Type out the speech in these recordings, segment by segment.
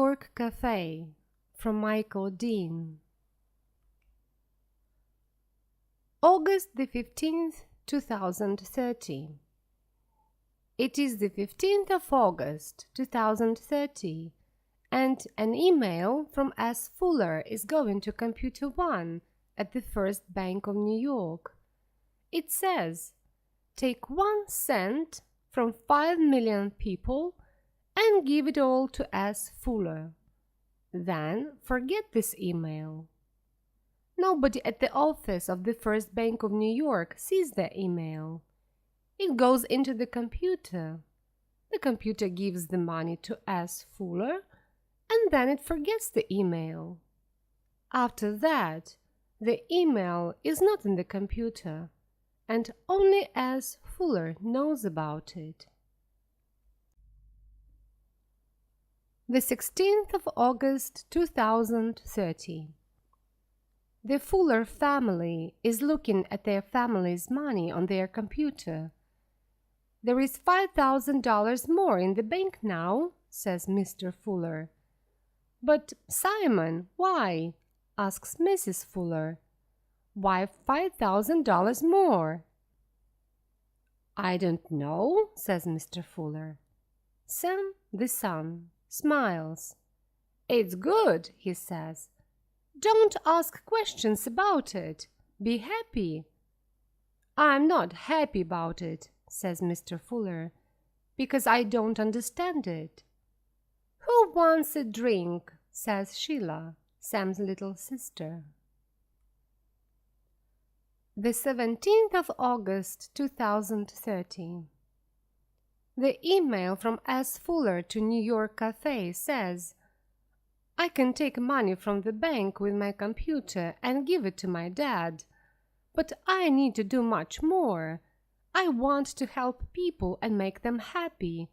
York Cafe from Michael Dean. August the 15th, 2030. It is the 15th of August, 2030, and an email from S. Fuller is going to Computer One at the First Bank of New York. It says, "Take 1 cent from 5 million people and give it all to S. Fuller. Then forget this email." Nobody at the office of the First Bank of New York sees the email. It goes into the computer. The computer gives the money to S. Fuller, and then it forgets the email. After that, the email is not in the computer, and only S. Fuller knows about it. The 16th of August, 2030. The Fuller family is looking at their family's money on their computer. "There is $5,000 more in the bank now," says Mr. Fuller. "But, Simon, why?" asks Mrs. Fuller. "Why $5,000 more?" "I don't know," says Mr. Fuller. Sam, the son, smiles. "It's good," he says. "Don't ask questions about it. Be happy." "I'm not happy about it," says Mr. Fuller, "because I don't understand it." "Who wants a drink?" says Sheila, Sam's little sister. The 17th of August, 2030. The email from S. Fuller to New York Cafe says, "I can take money from the bank with my computer and give it to my dad, but I need to do much more. I want to help people and make them happy.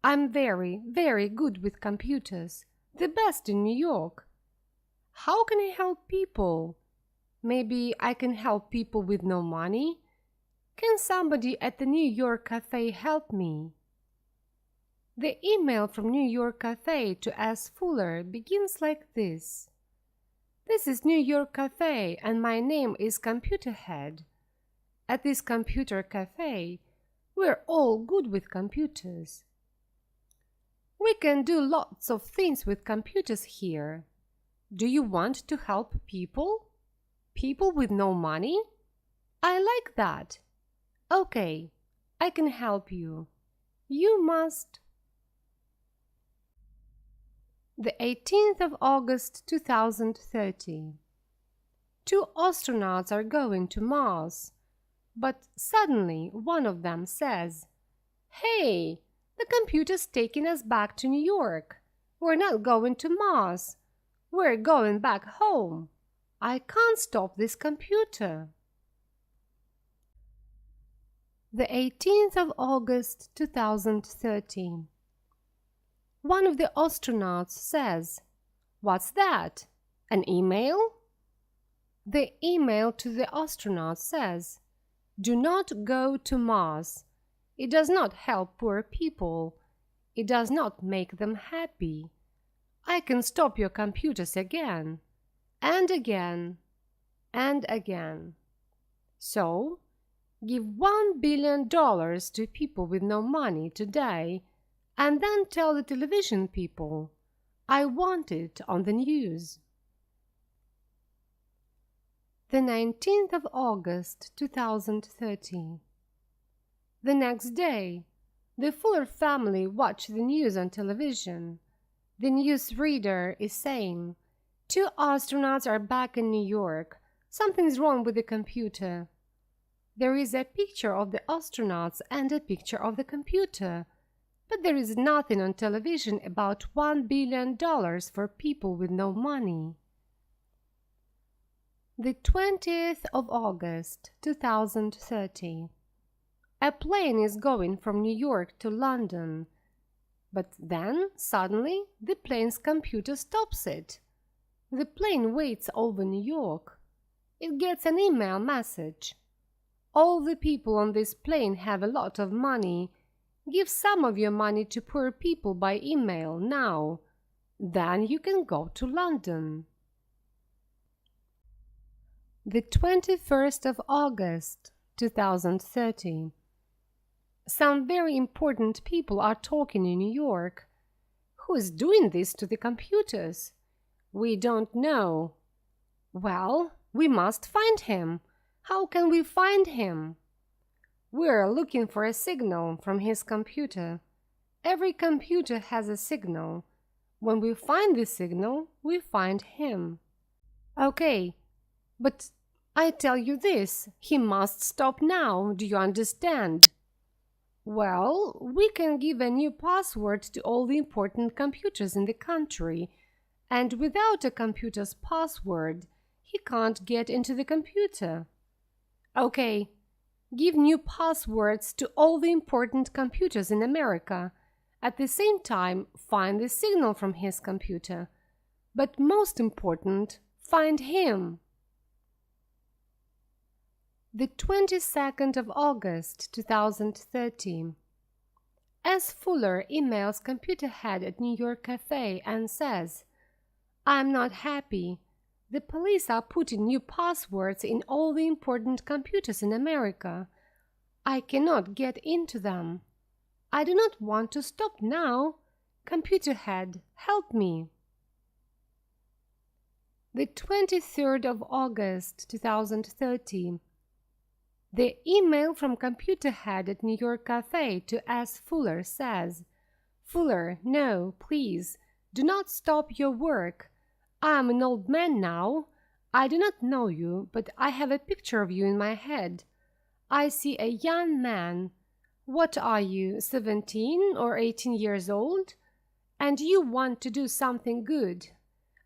I'm very, very good with computers, the best in New York. How can I help people? Maybe I can help people with no money? Can somebody at the New York Cafe help me?" The email from New York Cafe to S. Fuller begins like this. "This is New York Cafe and my name is Computerhead. At this computer cafe, we're all good with computers. We can do lots of things with computers here. Do you want to help people? People with no money? I like that. Okay, I can help you. You must..." The 18th of August, 2030. 2 astronauts are going to Mars, but suddenly one of them says, "Hey, the computer's taking us back to New York. We're not going to Mars. We're going back home. I can't stop this computer." The 18th of August, 2030. One of the astronauts says, "What's that? An email?" The email to the astronaut says, "Do not go to Mars. It does not help poor people. It does not make them happy. I can stop your computers again, and again, and again. So, give $1 billion to people with no money today, and then tell the television people, I want it on the news." The 19th of August, 2030. The next day, the Fuller family watch the news on television. The newsreader is saying, "2 astronauts are back in New York. Something's wrong with the computer." There is a picture of the astronauts and a picture of the computer, but there is nothing on television about $1 billion for people with no money. The 20th of August, 2030. A plane is going from New York to London, but then, suddenly, the plane's computer stops it. The plane waits over New York. It gets an email message. "All the people on this plane have a lot of money. Give some of your money to poor people by email now. Then you can go to London. The 21st of August, 2013. Some very important people are talking in New York. Who is doing this to the computers? We don't know. Well, we must find him. How can we find him? We're looking for a signal from his computer. Every computer has a signal. When we find the signal, we find him. Okay, but I tell you this, he must stop now, do you understand? Well, we can give a new password to all the important computers in the country, and without a computer's password, he can't get into the computer. Okay, give new passwords to all the important computers in America. At the same time, find the signal from his computer. But most important, find him. The 22nd of August, 2013. S. Fuller emails computer head at New York Cafe and says, "I'm not happy. The police are putting new passwords in all the important computers in America. I cannot get into them. I do not want to stop now. Computer head, help me." The 23rd of August, 2013. The email from computer head at New York Cafe to S. Fuller says, "Fuller, no, please, do not stop your work. I am an old man now. I do not know you, but I have a picture of you in my head. I see a young man. What are you, 17 or 18 years old? And you want to do something good.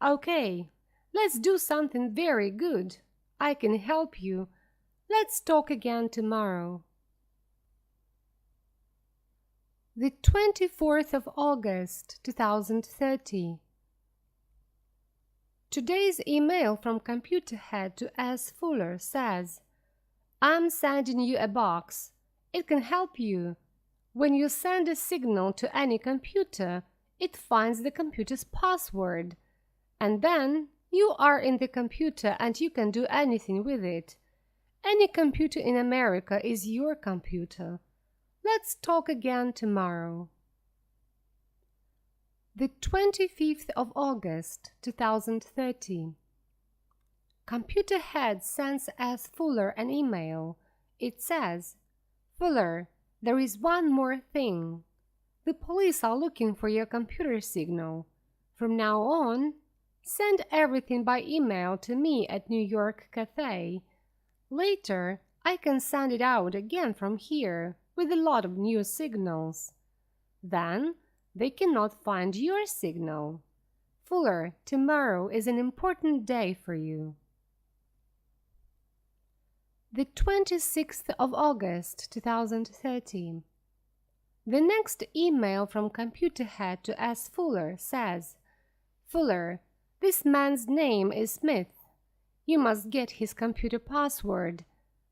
Okay, let's do something very good. I can help you. Let's talk again tomorrow." The 24th of August, 2030. Today's email from computer head to S. Fuller says, "I'm sending you a box. It can help you. When you send a signal to any computer, it finds the computer's password. And then you are in the computer and you can do anything with it. Any computer in America is your computer. Let's talk again tomorrow." The 25th of August, 2013. Computer head sends S. Fuller an email. It says, "Fuller, there is one more thing. The police are looking for your computer signal. From now on, send everything by email to me at New York Cafe. Later, I can send it out again from here with a lot of new signals. Then, they cannot find your signal. Fuller, tomorrow is an important day for you." The 26th of August, 2013. The next email from computer head to S. Fuller says, "Fuller, this man's name is Smith. You must get his computer password.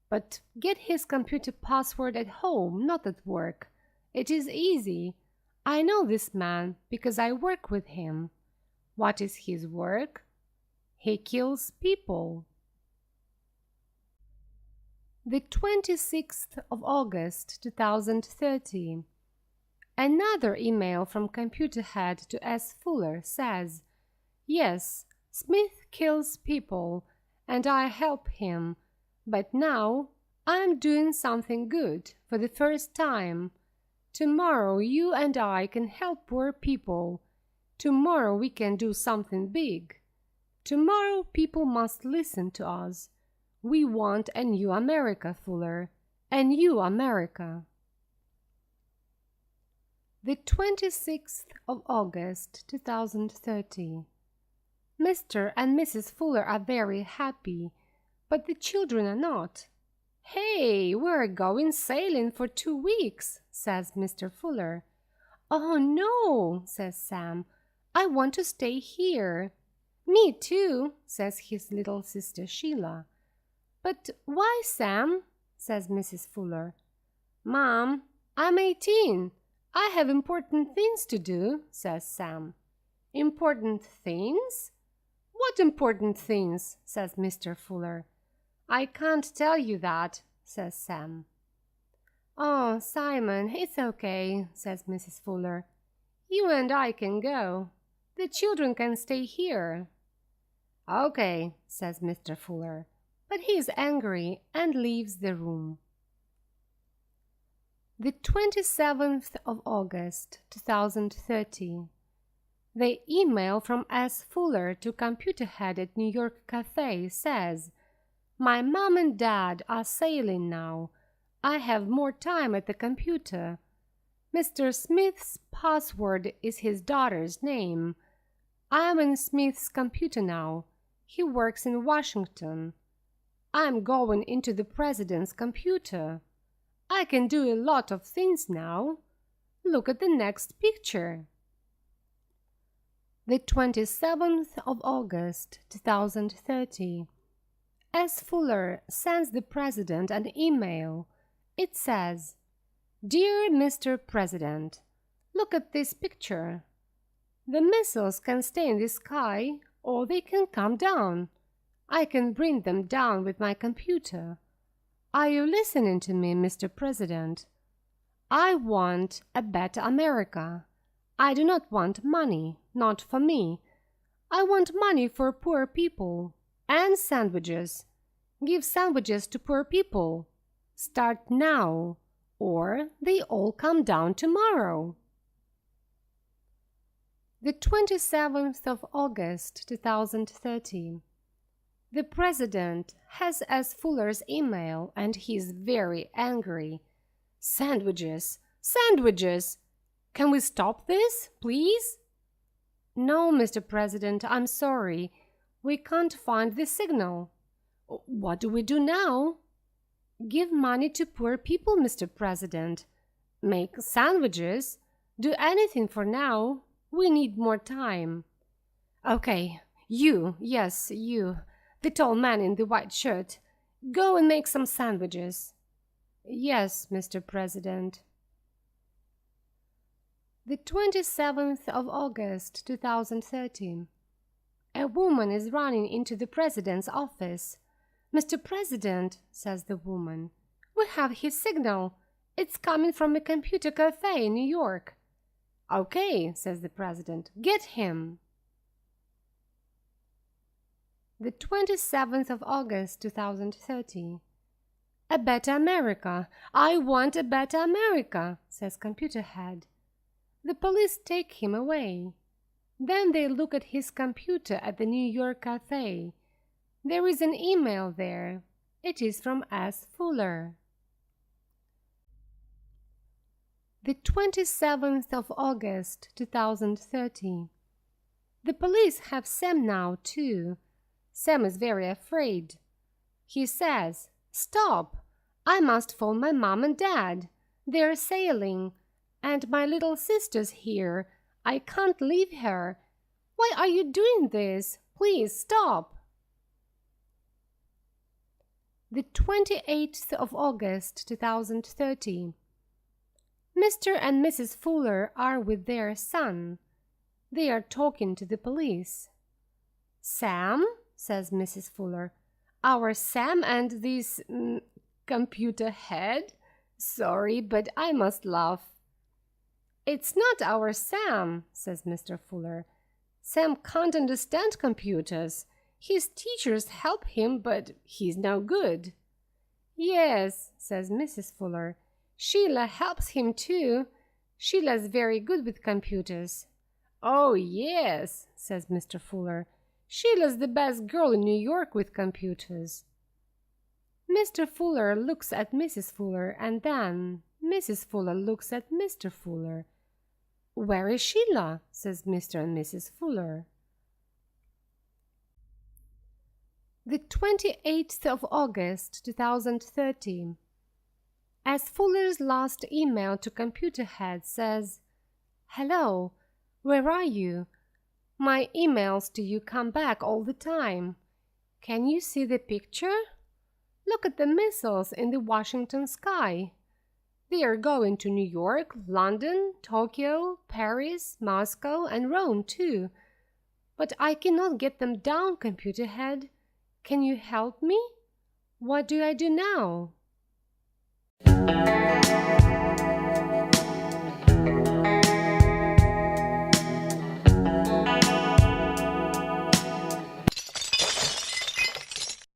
But get his computer password at home, not at work. It is easy. I know this man because I work with him. What is his work? He kills people." The 26th of August, 2013. Another email from computer head to S. Fuller says, "Yes, Smith kills people, and I help him, but now I am doing something good for the first time. Tomorrow you and I can help poor people. Tomorrow we can do something big. Tomorrow people must listen to us. We want a new America, Fuller, a new America." The 26th of August, 2013. Mr. and Mrs. Fuller are very happy, but the children are not. "Hey, we're going sailing for 2 weeks," says Mr. Fuller. "Oh no," says Sam, "I want to stay here." "Me too," says his little sister Sheila. "But why, Sam?" says Mrs. Fuller. "Mom, I'm 18. I have important things to do," says Sam. Important things? What important things? Says Mr. Fuller. I can't tell you that, says Sam. Oh, Simon, it's okay, says Mrs. Fuller. You and I can go. The children can stay here. Okay, says Mr. Fuller, but he is angry and leaves the room. The 27th of August, 2013. The email from S. Fuller to Computer Head at New York Cafe says, "My mom and dad are sailing now. I have more time at the computer. Mr. Smith's password is his daughter's name. I'm in Smith's computer now. He works in Washington. I'm going into the president's computer. I can do a lot of things now. Look at the next picture." The 27th of August, 2030. S. Fuller sends the president an email. It says, "Dear Mr. President, look at this picture. The missiles can stay in the sky or they can come down. I can bring them down with my computer. Are you listening to me, Mr. President? I want a better America. I do not want money, not for me. I want money for poor people and sandwiches. Give sandwiches to poor people. Start now, or they all come down tomorrow." The 27th of August, 2013. The President has S. Fuller's email and he is very angry. Sandwiches! Sandwiches! Can we stop this, please? No, Mr. President, I'm sorry. We can't find the signal. What do we do now? Give money to poor people, Mr. President. Make sandwiches. Do anything for now. We need more time. Okay, you, yes, you, the tall man in the white shirt. Go and make some sandwiches. Yes, Mr. President. The 27th of August, 2013. A woman is running into the president's office. "Mr. President," says the woman, "we have his signal. It's coming from a computer cafe in New York." "Okay," says the president, "get him." The 27th of August, 2013. A better America. I want a better America, says Computer Head. The police take him away. Then they look at his computer at the New York Cafe. There is an email there. It is from S. Fuller. The 27th of August, 2013. The police have Sam now, too. Sam is very afraid. He says, "Stop! I must phone my mom and dad. They're sailing. And my little sister's here. I can't leave her. Why are you doing this? Please stop." The 28th of August, 2013. Mr. and Mrs. Fuller are with their son. They are talking to the police. "Sam," says Mrs. Fuller, "our Sam and this Computer Head? Sorry, but I must laugh." "It's not our Sam," says Mr. Fuller. "Sam can't understand computers. His teachers help him, but he's no good." "Yes," says Mrs. Fuller. "Sheila helps him too. Sheila's very good with computers." "Oh, yes," says Mr. Fuller. "Sheila's the best girl in New York with computers." Mr. Fuller looks at Mrs. Fuller and then Mrs. Fuller looks at Mr. Fuller. "Where is Sheila?" says Mr. and Mrs. Fuller. The 28th of August, 2013. As Fuller's last email to Computer Head says, "Hello, where are you? My emails to you come back all the time. Can you see the picture? Look at the missiles in the Washington sky. They are going to New York, London, Tokyo, Paris, Moscow, and Rome too. But I cannot get them down, computer head. Can you help me? What do I do now?